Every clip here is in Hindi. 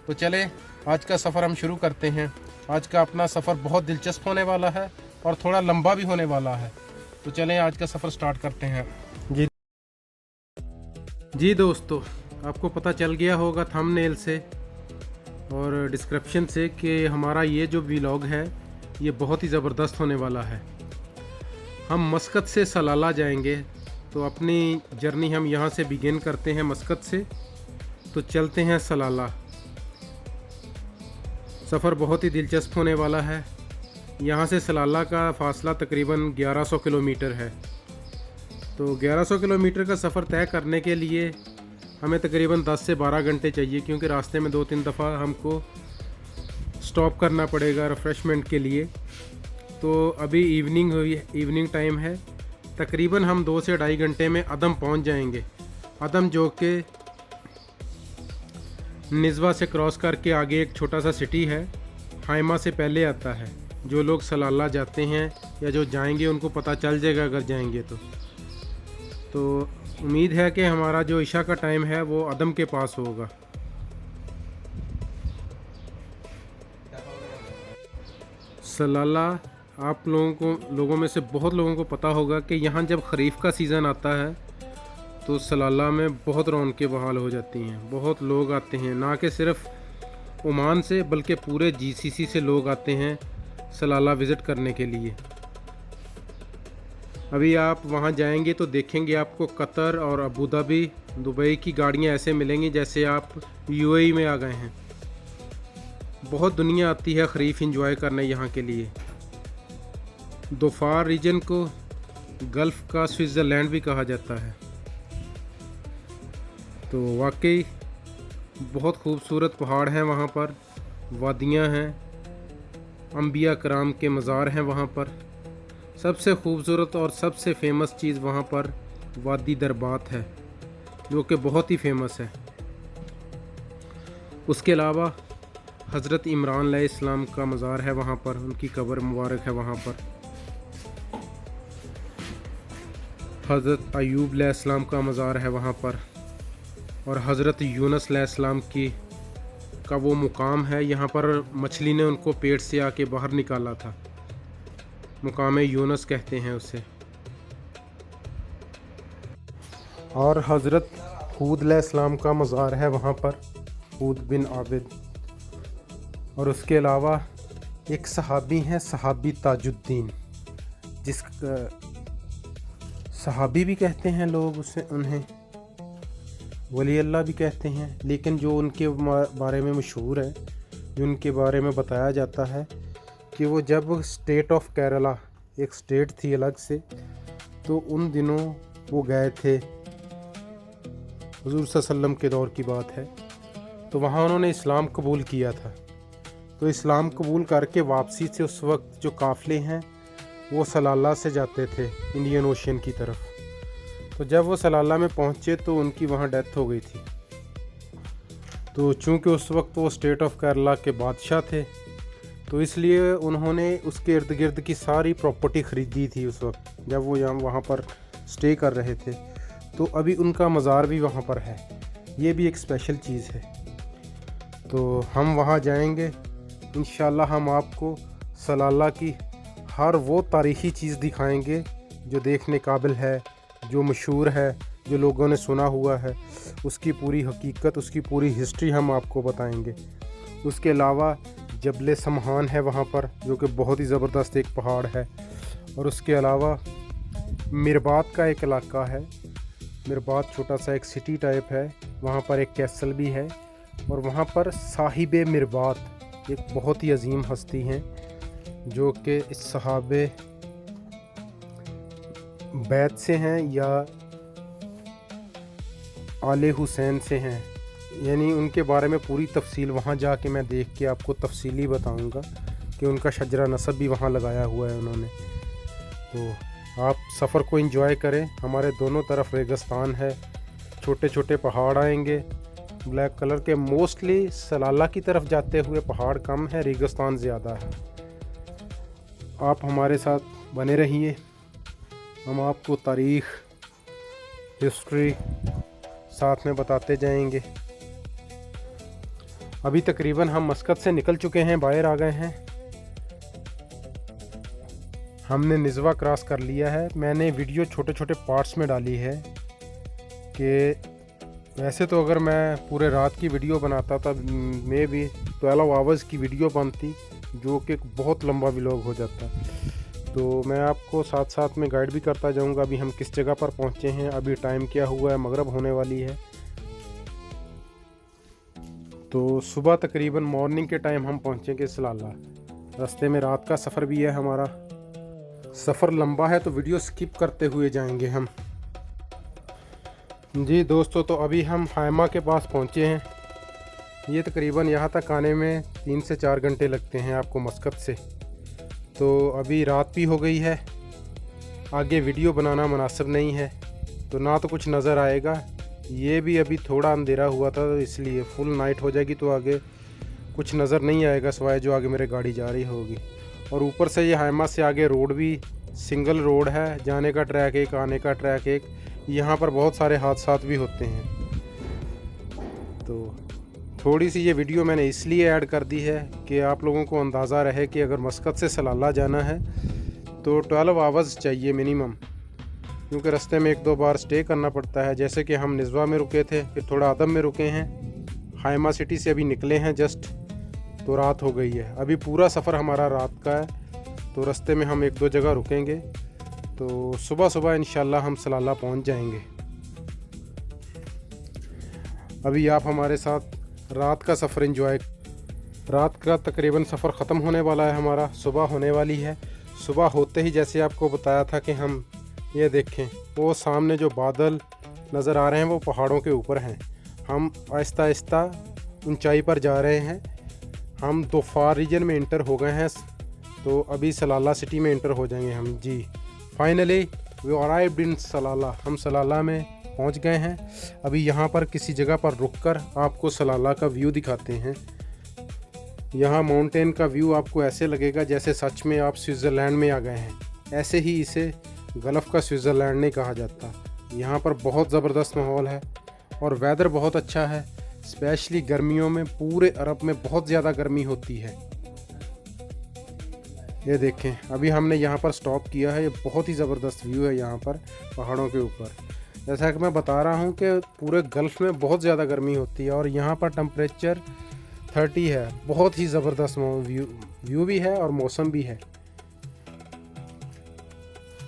तो चले आज का सफ़र हम शुरू करते हैं। आज का अपना सफ़र बहुत दिलचस्प होने वाला है और थोड़ा लंबा भी होने वाला है। तो चलें आज का सफ़र स्टार्ट करते हैं। जी दोस्तों, आपको पता चल गया होगा थंबनेल से और डिस्क्रिप्शन से कि हमारा ये जो व्लॉग है ये बहुत ही ज़बरदस्त होने वाला है। हम मस्कत से सलाला जाएंगे, तो अपनी जर्नी हम यहाँ से बिगिन करते हैं मस्कत से, तो चलते हैं सलाला। सफ़र बहुत ही दिलचस्प होने वाला है। यहाँ से सलाला का फ़ासला तकरीबन 1100 किलोमीटर है। तो 1100 किलोमीटर का सफ़र तय करने के लिए हमें तकरीबन 10 से 12 घंटे चाहिए, क्योंकि रास्ते में 2-3 दफ़ा हमको स्टॉप करना पड़ेगा रिफ़्रेशमेंट के लिए। तो अभी इवनिंग टाइम है। तकरीबन हम 2 से 2.5 घंटे में अदम पहुंच जाएंगे। अदम जो कि निज़वा से क्रॉस करके आगे एक छोटा सा सिटी है, हाइमा से पहले आता है। जो लोग सलाला जाते हैं या जो जाएंगे उनको पता चल जाएगा अगर जाएंगे तो उम्मीद है कि हमारा जो इशा का टाइम है वो अदम के पास होगा। सलाला आप लोगों में से बहुत लोगों को पता होगा कि यहाँ जब खरीफ का सीज़न आता है तो सलाला में बहुत रौनकें बहाल हो जाती हैं। बहुत लोग आते हैं, ना कि सिर्फ ओमान से बल्कि पूरे जीसीसी से लोग आते हैं सलाला विज़िट करने के लिए। अभी आप वहाँ जाएंगे तो देखेंगे आपको कतर और अबू धाबी, दुबई की गाड़ियाँ ऐसे मिलेंगी जैसे आप यूएई में आ गए हैं। बहुत दुनिया आती है खरीफ एंजॉय करने यहाँ के लिए। दोफार रीजन को गल्फ़ का स्विट्ज़रलैंड भी कहा जाता है। तो वाकई बहुत खूबसूरत पहाड़ हैं वहाँ पर, वादियाँ हैं, अंबिया कराम के मज़ार हैं वहाँ पर। सबसे खूबसूरत और सबसे फेमस चीज़ वहाँ पर वादी दरबात है, जो कि बहुत ही फेमस है। उसके अलावा हज़रत इमरान अलैहिस्सलाम का मज़ार है वहाँ पर, उनकी कब्र मुबारक है वहाँ पर। हज़रत अयूब अलैहिस्सलाम का मज़ार है वहाँ पर, और हज़रत यूनुस अलैहिस्सलाम का वो मुकाम है, यहाँ पर मछली ने उनको पेट से आके बाहर निकाला था। मुकाम यूनुस कहते हैं उसे। और हज़रत हूद अलैहिस्सलाम का मज़ार है वहाँ पर, हूद बिन आबिद। और उसके अलावा एक सहाबी हैं, सहाबी ताजुद्दीन, जिस सहाबी भी कहते हैं लोग उन्हें वली अल्लाह भी कहते हैं। लेकिन जो उनके बारे में मशहूर है, जो उनके बारे में बताया जाता है कि वो जब स्टेट ऑफ केरला एक स्टेट थी अलग से, तो उन दिनों वो गए थे, हुज़ूर सल्लल्लाहु अलैहि वसल्लम के दौर की बात है। तो वहाँ उन्होंने इस्लाम कबूल किया था। तो इस्लाम कबूल करके वापसी से उस वक्त जो काफ़िले हैं वो सलाला से जाते थे इंडियन ओशन की तरफ। तो जब वो सलाला में पहुँचे तो उनकी वहाँ डेथ हो गई थी। तो चूँकि उस वक्त वो स्टेट ऑफ केरला के बादशाह थे, तो इसलिए उन्होंने उसके इर्द गिर्द की सारी प्रॉपर्टी ख़रीदी थी उस वक्त जब वो वहाँ पर स्टे कर रहे थे। तो अभी उनका मज़ार भी वहाँ पर है। ये भी एक स्पेशल चीज़ है। तो हम वहाँ जाएंगे इंशाल्लाह। हम आपको सलाला की हर वो तारीख़ी चीज़ दिखाएंगे जो देखने काबिल है, जो मशहूर है, जो लोगों ने सुना हुआ है, उसकी पूरी हकीकत, उसकी पूरी हिस्ट्री हम आपको बताएंगे। उसके अलावा जबल समहान है वहाँ पर, जो कि बहुत ही ज़बरदस्त एक पहाड़ है। और उसके अलावा मिरबात का एक इलाका है, मिरबात छोटा सा एक सिटी टाइप है, वहाँ पर एक कैसल भी है। और वहाँ पर साहिब मिरबात एक बहुत ही अजीम हस्ती हैं, जो कि इस सहाबे बैत से हैं या आले हुसैन से हैं, यानी उनके बारे में पूरी तफसील वहाँ जाके मैं देख के आपको तफसीली बताऊँगा कि उनका शजरा नसब भी वहाँ लगाया हुआ है उन्होंने। तो आप सफ़र को एंजॉय करें। हमारे दोनों तरफ रेगिस्तान है, छोटे छोटे पहाड़ आएंगे ब्लैक कलर के। मोस्टली सलाला की तरफ जाते हुए पहाड़ कम है, रेगिस्तान ज़्यादा है। आप हमारे साथ बने रहिए, हम आपको तारीख़, हिस्ट्री साथ में बताते जाएंगे। अभी तकरीबन हम मस्कत से निकल चुके हैं, बाहर आ गए हैं। हमने निज़वा क्रॉस कर लिया है। मैंने वीडियो छोटे छोटे पार्ट्स में डाली है कि वैसे तो अगर मैं पूरे रात की वीडियो बनाता था मे भी 12 आवर्स की वीडियो बनती, जो कि बहुत लंबा व्लॉग हो जाता। तो मैं आपको साथ साथ में गाइड भी करता जाऊंगा। अभी हम किस जगह पर पहुंचे हैं, अभी टाइम क्या हुआ है, मगरिब होने वाली है। तो सुबह तकरीबन मॉर्निंग के टाइम हम पहुंचेंगे सलाला। रास्ते में रात का सफ़र भी है हमारा। सफ़र लंबा है तो वीडियो स्किप करते हुए जाएंगे हम। जी दोस्तों, तो अभी हम हाइमा के पास पहुंचे हैं। ये तकरीबन यहाँ तक आने में 3 से 4 घंटे लगते हैं आपको मस्कत से। तो अभी रात भी हो गई है, आगे वीडियो बनाना मुनासिब नहीं है, तो ना तो कुछ नज़र आएगा। ये भी अभी थोड़ा अंधेरा हुआ था, तो इसलिए फुल नाइट हो जाएगी तो आगे कुछ नज़र नहीं आएगा सिवाय जो आगे मेरे गाड़ी जा रही होगी। और ऊपर से ये हाइमा से आगे रोड भी सिंगल रोड है, जाने का ट्रैक एक, आने का ट्रैक एक। यहाँ पर बहुत सारे हादसा भी होते हैं। तो थोड़ी सी ये वीडियो मैंने इसलिए ऐड कर दी है कि आप लोगों को अंदाज़ा रहे कि अगर मस्कत से सलाला जाना है तो 12 आवर्स चाहिए मिनिमम, क्योंकि रास्ते में 1-2 बार स्टे करना पड़ता है। जैसे कि हम निज़वा में रुके थे, फिर थोड़ा अदम में रुके हैं, हाइमा सिटी से अभी निकले हैं जस्ट, तो रात हो गई है। अभी पूरा सफ़र हमारा रात का है, तो रास्ते में हम 1-2 जगह रुकेंगे, तो सुबह सुबह इंशाल्लाह हम सलाला पहुंच जाएंगे। अभी आप हमारे साथ रात का सफ़र एंजॉय। रात का तकरीबन सफ़र ख़त्म होने वाला है हमारा, सुबह होने वाली है। सुबह होते ही जैसे आपको बताया था कि हम ये देखें, वो सामने जो बादल नज़र आ रहे हैं वो पहाड़ों के ऊपर हैं। हम आहिस्ता आहिस्ता ऊंचाई पर जा रहे हैं। हम दोफार रीजन में इंटर हो गए हैं, तो अभी सलाला सिटी में इंटर हो जाएंगे हम। जी फाइनली वी अराइव्ड इन सलाला। हम सलाला में पहुंच गए हैं। अभी यहाँ पर किसी जगह पर रुककर आपको सलाला का व्यू दिखाते हैं। यहाँ माउंटेन का व्यू आपको ऐसे लगेगा जैसे सच में आप स्विट्ज़रलैंड में आ गए हैं। ऐसे ही इसे गल्फ़ का स्विट्ज़रलैंड नहीं कहा जाता। यहाँ पर बहुत ज़बरदस्त माहौल है और वेदर बहुत अच्छा है। स्पेशली गर्मियों में पूरे अरब में बहुत ज़्यादा गर्मी होती है। ये देखें, अभी हमने यहाँ पर स्टॉप किया है। ये बहुत ही ज़बरदस्त व्यू है यहाँ पर पहाड़ों के ऊपर। जैसा कि मैं बता रहा हूँ कि पूरे गल्फ़ में बहुत ज़्यादा गर्मी होती है और यहाँ पर टेम्परेचर 30 है। बहुत ही ज़बरदस्त व्यू भी है और मौसम भी है।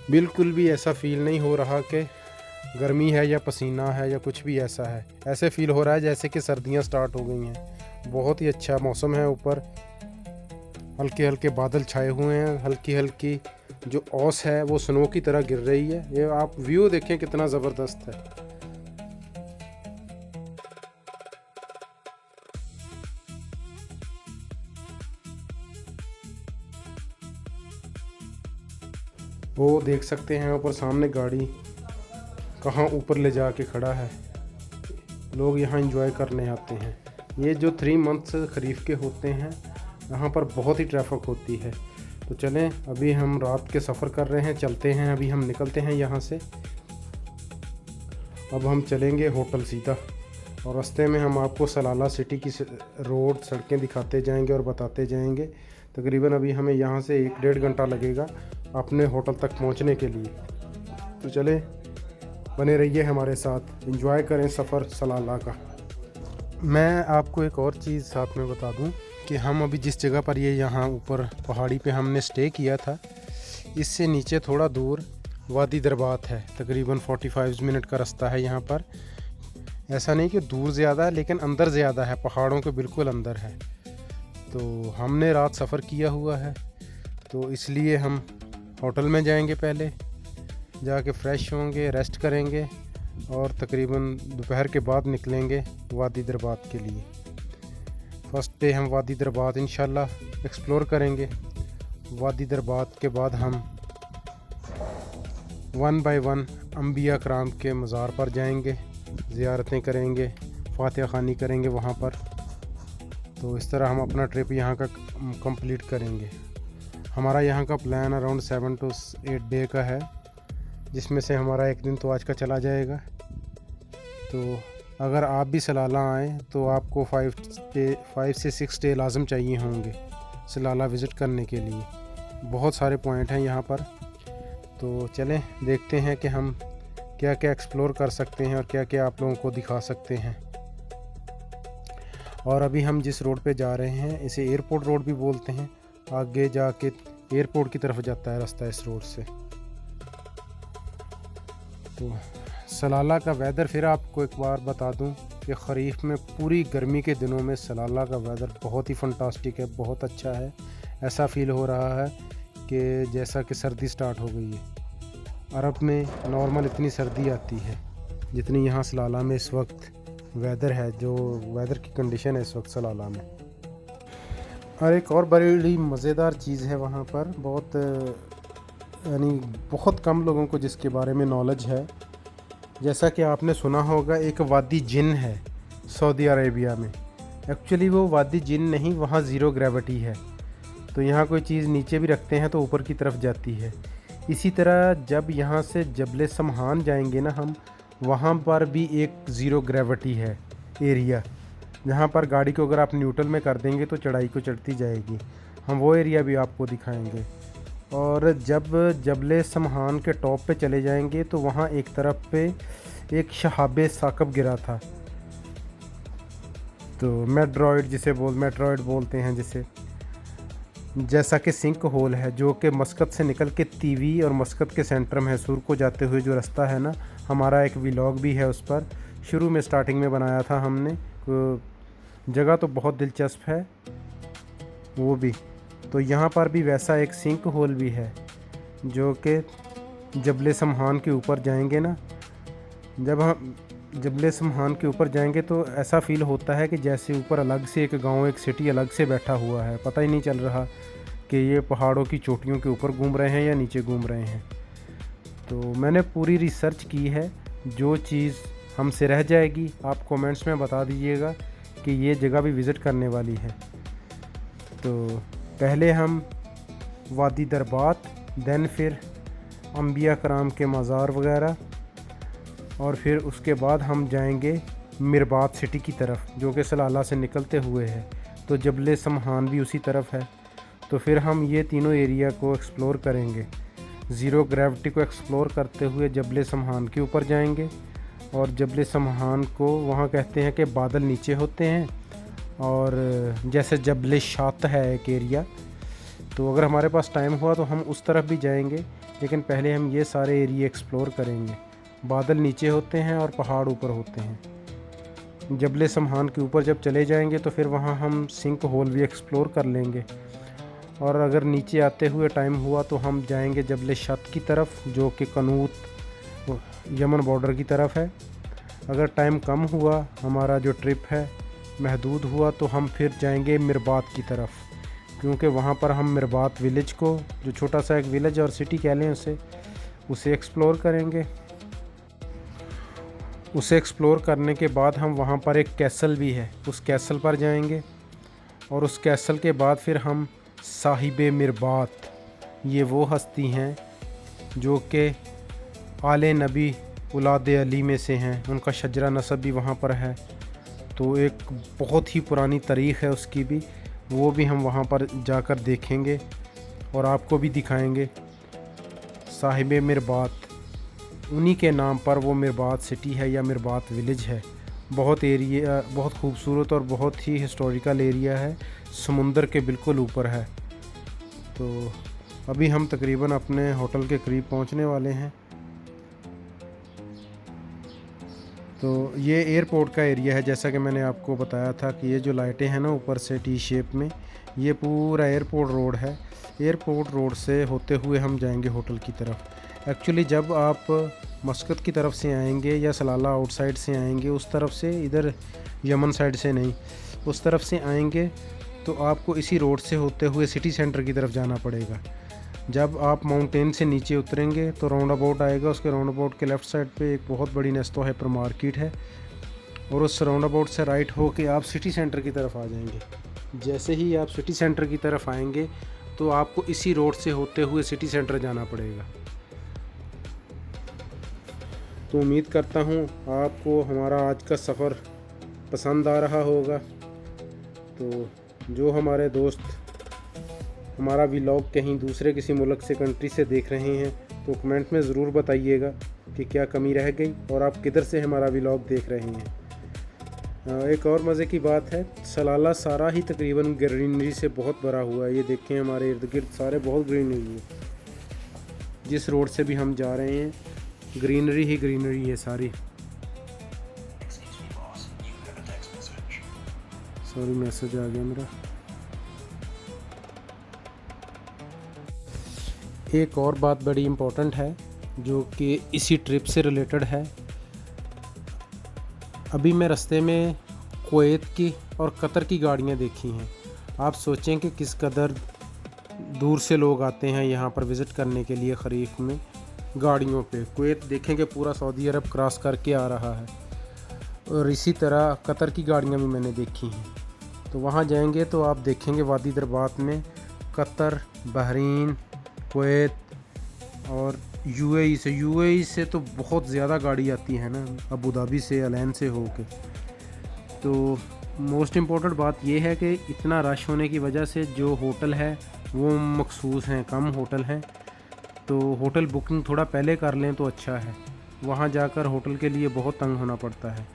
बिल्कुल भी ऐसा फ़ील नहीं हो रहा कि गर्मी है या पसीना है या कुछ भी ऐसा है। ऐसे फ़ील हो रहा है जैसे कि सर्दियाँ स्टार्ट हो गई हैं। बहुत ही अच्छा मौसम है। ऊपर हल्के हल्के बादल छाए हुए हैं, हल्की हल्की जो ओस है वो स्नो की तरह गिर रही है। ये आप व्यू देखें कितना ज़बरदस्त है। वो देख सकते हैं ऊपर सामने गाड़ी कहाँ ऊपर ले जा के खड़ा है। लोग यहाँ एंजॉय करने आते हैं। ये जो 3 मंथ्स खरीफ के होते हैं, यहाँ पर बहुत ही ट्रैफिक होती है। तो चलें, अभी हम रात के सफ़र कर रहे हैं, चलते हैं। अभी हम निकलते हैं यहाँ से। अब हम चलेंगे होटल सीधा, और रास्ते में हम आपको सलाला सिटी की रोड सड़कें दिखाते जाएंगे और बताते जाएंगे। तकरीबन अभी हमें यहाँ से 1-1.5 घंटा लगेगा अपने होटल तक पहुँचने के लिए। तो चलें, बने रहिए हमारे साथ, एंजॉय करें सफ़र सलाला का। मैं आपको एक और चीज़ साथ में बता दूं कि हम अभी जिस जगह पर ये यहाँ ऊपर पहाड़ी पे हमने स्टे किया था, इससे नीचे थोड़ा दूर वादी दरबात है। तकरीबन 45 मिनट का रास्ता है यहाँ पर। ऐसा नहीं कि दूर ज़्यादा है, लेकिन अंदर ज़्यादा है, पहाड़ों के बिल्कुल अंदर है। तो हमने रात सफ़र किया हुआ है, तो इसलिए हम होटल में जाएंगे। पहले जाके फ़्रेश होंगे, रेस्ट करेंगे और तकरीबन दोपहर के बाद निकलेंगे वादी दरबात के लिए। फर्स्ट डे हम वादी दरबात इंशाल्लाह एक्सप्लोर करेंगे। वादी दरबात के बाद हम 1 बाय 1 अंबिया कराम के मज़ार पर जाएंगे, ज़ियारतें करेंगे, फातिहा ख़ानी करेंगे वहाँ पर। तो इस तरह हम अपना ट्रिप यहाँ का कंप्लीट करेंगे। हमारा यहाँ का प्लान अराउंड 7 to 8 डे का है, जिसमें से हमारा एक दिन तो आज का चला जाएगा। तो अगर आप भी सलाला आएँ तो आपको से 6 डे लाजम चाहिए होंगे सलाला विज़िट करने के लिए। बहुत सारे पॉइंट हैं यहाँ पर, तो चलें देखते हैं कि हम क्या क्या एक्सप्लोर कर सकते हैं और क्या क्या आप लोगों को दिखा सकते हैं। और अभी हम जिस रोड पे जा रहे हैं इसे एयरपोर्ट रोड भी बोलते हैं। आगे जाके एयरपोर्ट की तरफ जाता है रास्ता इस रोड से। तो सलाला का वेदर फिर आपको एक बार बता दूं कि ख़रीफ में पूरी गर्मी के दिनों में सलाला का वेदर बहुत ही फंटास्टिक है, बहुत अच्छा है। ऐसा फ़ील हो रहा है कि जैसा कि सर्दी स्टार्ट हो गई है। अरब में नॉर्मल इतनी सर्दी आती है जितनी यहाँ सलाला में इस वक्त वेदर है, जो वेदर की कंडीशन है इस वक्त सलाला में। और एक और बड़ी मज़ेदार चीज़ है वहाँ पर, बहुत कम लोगों को जिसके बारे में नॉलेज है। जैसा कि आपने सुना होगा एक वादी जिन है सऊदी अरेबिया में। एक्चुअली वो वादी जिन नहीं, वहाँ ज़ीरो ग्रेविटी है। तो यहाँ कोई चीज़ नीचे भी रखते हैं तो ऊपर की तरफ जाती है। इसी तरह जब यहाँ से जबल समहान जाएंगे ना हम, वहाँ पर भी एक ज़ीरो ग्रेविटी है एरिया, जहाँ पर गाड़ी को अगर आप न्यूट्रल में कर देंगे तो चढ़ाई को चढ़ती जाएगी। हम वो एरिया भी आपको दिखाएंगे। और जब जबल समहान के टॉप पे चले जाएंगे तो वहाँ एक तरफ पे एक शहाबे साकब गिरा था, तो मेट्रॉयड बोलते हैं जिसे, जैसा कि सिंक होल है जो कि मस्कत से निकल के तीवी और मस्कत के सेंटर में हैसूर को जाते हुए जो रास्ता है ना, हमारा एक व्लॉग भी है उस पर, शुरू में स्टार्टिंग में बनाया था हमने। जगह तो बहुत दिलचस्प है वो भी। तो यहाँ पर भी वैसा एक सिंक होल भी है जो कि जबल समहान के ऊपर जाएंगे ना, जब हम जबल समहान के ऊपर जाएंगे तो ऐसा फ़ील होता है कि जैसे ऊपर अलग से एक गांव, एक सिटी अलग से बैठा हुआ है। पता ही नहीं चल रहा कि ये पहाड़ों की चोटियों के ऊपर घूम रहे हैं या नीचे घूम रहे हैं। तो मैंने पूरी रिसर्च की है, जो चीज़ हमसे रह जाएगी आप कमेंट्स में बता दीजिएगा कि ये जगह भी विज़िट करने वाली है। तो पहले हम वादी दरबात, दैन फिर अंबिया कराम के मज़ार वगैरह, और फिर उसके बाद हम जाएंगे मिरबात सिटी की तरफ जो कि सलाला से निकलते हुए है। तो जबल समहान भी उसी तरफ है। तो फिर हम ये तीनों एरिया को एक्सप्लोर करेंगे। ज़ीरो ग्रेविटी को एक्सप्लोर करते हुए जबल समहान के ऊपर जाएंगे, और जबल समहान को वहाँ कहते हैं कि बादल नीचे होते हैं, और जैसे जबल शात है एक एरिया। तो अगर हमारे पास टाइम हुआ तो हम उस तरफ भी जाएंगे, लेकिन पहले हम ये सारे एरिया एक्सप्लोर करेंगे। बादल नीचे होते हैं और पहाड़ ऊपर होते हैं। जबल समहान के ऊपर जब चले जाएंगे तो फिर वहाँ हम सिंक होल भी एक्सप्लोर कर लेंगे। और अगर नीचे आते हुए टाइम हुआ तो हम जाएंगे जबल शात की तरफ जो कि कनूत यमन बॉर्डर की तरफ है। अगर टाइम कम हुआ, हमारा जो ट्रिप है महदूद हुआ, तो हम फिर जाएंगे मिरबात की तरफ, क्योंकि वहाँ पर हम मिरबात विलेज को, जो छोटा सा एक विलेज और सिटी कह लें उसे एक्सप्लोर करेंगे। उसे एक्सप्लोर करने के बाद हम वहाँ पर एक कैसल भी है, उस कैसल पर जाएंगे। और उस कैसल के बाद फिर हम साहिबे मिरबात, ये वो हस्ती हैं जो कि आले नबी औलाद अली में से हैं, उनका शजरा नसब भी वहाँ पर है। तो एक बहुत ही पुरानी तारीख़ है उसकी भी, वो भी हम वहाँ पर जाकर देखेंगे और आपको भी दिखाएंगे। साहिबे मिरबात, उन्हीं के नाम पर वो मिरबात सिटी है या मिरबात विलेज है। बहुत खूबसूरत और बहुत ही हिस्टोरिकल एरिया है, समुंदर के बिल्कुल ऊपर है। तो अभी हम तकरीबन अपने होटल के करीब पहुंचने वाले हैं। तो ये एयरपोर्ट का एरिया है, जैसा कि मैंने आपको बताया था कि ये जो लाइटें हैं ना ऊपर से टी शेप में, ये पूरा एयरपोर्ट रोड है। एयरपोर्ट रोड से होते हुए हम जाएंगे होटल की तरफ। एक्चुअली जब आप मस्कत की तरफ से आएंगे या सलाला आउटसाइड से आएंगे, उस तरफ से, इधर यमन साइड से नहीं, उस तरफ से आएंगे तो आपको इसी रोड से होते हुए सिटी सेंटर की तरफ जाना पड़ेगा। जब आप माउंटेन से नीचे उतरेंगे तो राउंड अबाउट आएगा, उसके राउंड अबाउट के लेफ़्ट साइड पे एक बहुत बड़ी नेस्तो हाइपर मार्केट है, और उस राउंड अबाउट से राइट हो के आप सिटी सेंटर की तरफ आ जाएंगे। जैसे ही आप सिटी सेंटर की तरफ आएंगे तो आपको इसी रोड से होते हुए सिटी सेंटर जाना पड़ेगा। तो उम्मीद करता हूँ आपको हमारा आज का सफ़र पसंद आ रहा होगा। तो जो हमारे दोस्त हमारा व्लॉग कहीं दूसरे किसी मुल्क से कंट्री से देख रहे हैं तो कमेंट में ज़रूर बताइएगा कि क्या कमी रह गई और आप किधर से हमारा व्लॉग देख रहे हैं। एक और मज़े की बात है, सलाला सारा ही तकरीबन ग्रीनरी से बहुत भरा हुआ है। ये देखें हमारे इर्द गिर्द सारे बहुत ग्रीनरी है। जिस रोड से भी हम जा रहे हैं ग्रीनरी ही ग्रीनरी है सारी। सॉरी मैसेज आ गया मेरा। एक और बात बड़ी इम्पोर्टेंट है जो कि इसी ट्रिप से रिलेटेड है। अभी मैं रास्ते में कुवैत की और कतर की गाड़ियाँ देखी हैं। आप सोचें कि किस कदर दूर से लोग आते हैं यहाँ पर विज़िट करने के लिए खरीफ में गाड़ियों पे। कुवैत देखें कि पूरा सऊदी अरब क्रॉस करके आ रहा है और इसी तरह कतर की गाड़ियाँ भी मैंने देखी हैं। तो वहाँ जाएंगे तो आप देखेंगे वादी दरबात में कतर, बहरीन, कुवैत और यूएई से तो बहुत ज़्यादा गाड़ी आती है ना, अबू धाबी से, अलैन से होके। तो मोस्ट इम्पोर्टेंट बात यह है कि इतना रश होने की वजह से जो होटल है वो मखसूस हैं, कम होटल हैं। तो होटल बुकिंग थोड़ा पहले कर लें तो अच्छा है। वहाँ जाकर होटल के लिए बहुत तंग होना पड़ता है।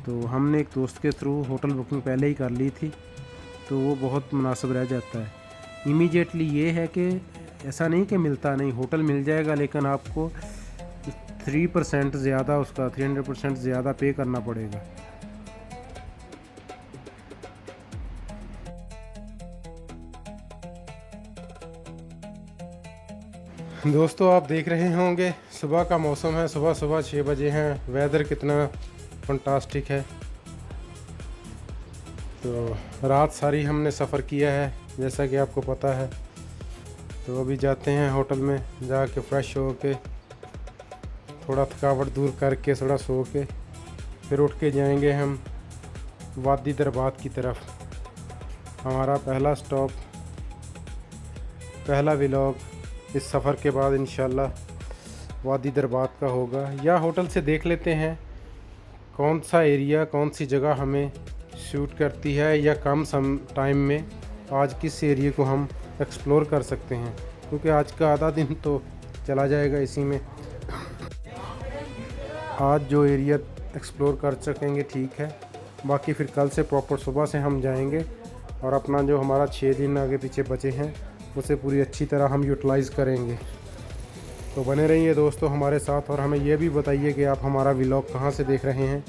तो हमने एक दोस्त के थ्रू होटल बुकिंग पहले ही कर ली थी तो वो बहुत मुनासिब रह जाता है। इमीडिएटली ये है कि ऐसा नहीं कि मिलता नहीं, होटल मिल जाएगा लेकिन आपको 3% ज़्यादा, उसका 300% ज़्यादा पे करना पड़ेगा। दोस्तों आप देख रहे होंगे सुबह का मौसम है, सुबह 6 बजे हैं। वेदर कितना फंटास्टिक है। तो रात सारी हमने सफ़र किया है जैसा कि आपको पता है। तो अभी जाते हैं होटल में, जाके फ्रेश हो के थोड़ा थकावट दूर करके थोड़ा सो के फिर उठ के जाएंगे हम वादी दरबात की तरफ। हमारा पहला स्टॉप, पहला व्लॉग इस सफ़र के बाद इंशाल्लाह वादी दरबात का होगा। या होटल से देख लेते हैं कौन सा एरिया, कौन सी जगह हमें शूट करती है या कम टाइम में आज किस एरिया को हम एक्सप्लोर कर सकते हैं, क्योंकि आज का आधा दिन तो चला जाएगा इसी में। आज जो एरिया एक्सप्लोर कर सकेंगे ठीक है, बाकी फिर कल से प्रॉपर सुबह से हम जाएंगे और अपना जो हमारा 6 दिन आगे पीछे बचे हैं उसे पूरी अच्छी तरह हम यूटिलाइज़ करेंगे। तो बने रहिए दोस्तों हमारे साथ और हमें यह भी बताइए कि आप हमारा व्लॉग कहाँ से देख रहे हैं।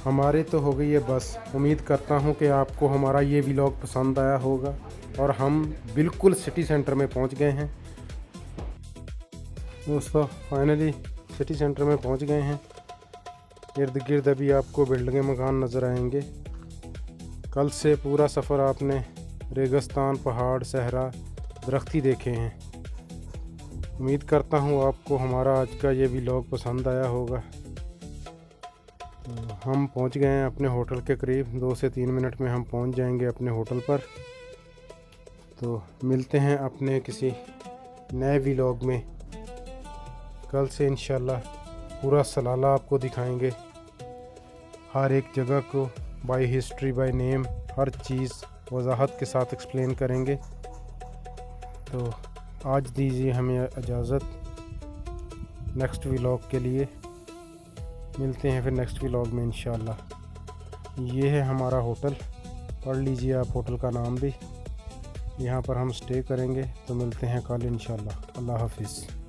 हमारे तो हो गई है बस। उम्मीद करता हूँ कि आपको हमारा ये व्लॉग पसंद आया होगा और हम बिल्कुल सिटी सेंटर में पहुँच गए हैं दोस्तों। फाइनली सिटी सेंटर में पहुँच गए हैं। इर्द गिर्द अभी आपको बिल्डिंगें, मकान नज़र आएंगे। कल से पूरा सफ़र आपने रेगिस्तान, पहाड़, सहरा, दरख्त ही देखे हैं। उम्मीद करता हूँ आपको हमारा आज का ये व्लॉग पसंद आया होगा। हम पहुँच गए हैं अपने होटल के करीब। 2 से 3 मिनट में हम पहुँच जाएंगे अपने होटल पर। तो मिलते हैं अपने किसी नए व्लॉग में। कल से इंशाल्लाह पूरा सलाला आपको दिखाएंगे, हर एक जगह को बाय हिस्ट्री, बाय नेम, हर चीज़ वजाहत के साथ एक्सप्लेन करेंगे। तो आज दीजिए हमें इजाज़त। नेक्स्ट व्लॉग के लिए मिलते हैं फिर नेक्स्ट व्लॉग में इंशाल्लाह। ये है हमारा होटल, पढ़ लीजिए आप होटल का नाम भी। यहाँ पर हम स्टे करेंगे। तो मिलते हैं कल इंशाल्लाह। अल्लाह हाफिज़।